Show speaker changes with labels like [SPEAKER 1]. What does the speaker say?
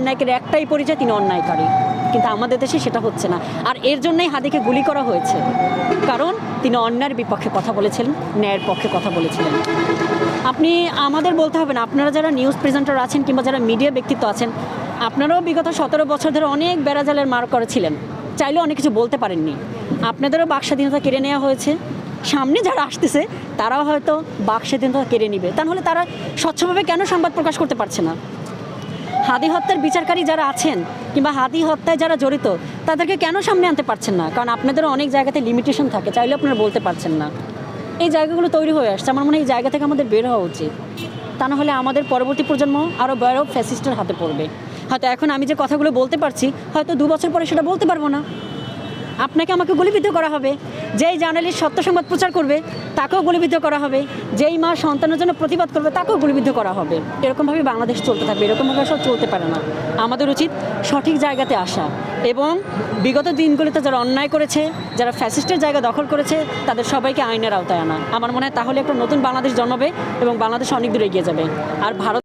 [SPEAKER 1] অন্যায়কারী একটাই পরিচয়, তিনি অন্যায়কারী। কিন্তু আমাদের দেশে সেটা হচ্ছে না। আর এর জন্যই হাদিকে গুলি করা হয়েছে, কারণ তিনি অন্যায়ের বিপক্ষে কথা বলেছিলেন, ন্যায়ের পক্ষে কথা বলেছিলেন। আপনি আমাদের বলতে হবে না, আপনারা যারা নিউজ প্রেজেন্টার আছেন কিংবা যারা মিডিয়া ব্যক্তিত্ব আছেন, আপনারাও বিগত 17 বছর ধরে অনেক বেড়াজালের মার করেছিলেন, চাইলেও অনেক কিছু বলতে পারেননি। আপনাদেরও বাক স্বাধীনতা কেড়ে নেওয়া হয়েছে, সামনে যারা আসতেছে তারাও হয়তো বাক স্বাধীনতা কেড়ে নিবে। তাহলে তারা স্বচ্ছভাবে কেন সংবাদ প্রকাশ করতে পারছে না? হাদি হত্যার বিচারকারী যারা আছেন কিংবা হাদি হত্যায় যারা জড়িত, তাদেরকে কেন সামনে আনতে পারছেন না? কারণ আপনাদেরও অনেক জায়গাতে লিমিটেশন থাকে, চাইলে আপনারা বলতে পারছেন না। এই জায়গাগুলো তৈরি হয়ে আসছে, আমার মনে হয় এই জায়গা থেকে আমাদের বের হওয়া উচিত। তা না হলে আমাদের পরবর্তী প্রজন্ম আরও বড় ফ্যাসিস্টের হাতে পড়বে। হয়তো এখন আমি যে কথাগুলো বলতে পারছি, হয়তো 2 বছর পরে সেটা বলতে পারবো না। আপনাকে আমাকে গুলিবিদ্ধ করা হবে, যেই জার্নালিস্ট সত্য সংবাদ প্রচার করবে তাকেও গুলিবিদ্ধ করা হবে, যেই মা সন্তানের জন্য প্রতিবাদ করবে তাকেও গুলিবিদ্ধ করা হবে। এরকমভাবে বাংলাদেশ চলতে থাকবে, এরকমভাবে সব চলতে পারে না। আমাদের উচিত সঠিক জায়গাতে আসা এবং বিগত দিনগুলিতে যারা অন্যায় করেছে, যারা ফ্যাসিস্টের জায়গা দখল করেছে, তাদের সবাইকে আইনের আওতায় আনা। আমার মনে হয় তাহলে একটা নতুন বাংলাদেশ জন্মাবে এবং বাংলাদেশ অনেক দূর এগিয়ে যাবে। আর ভারত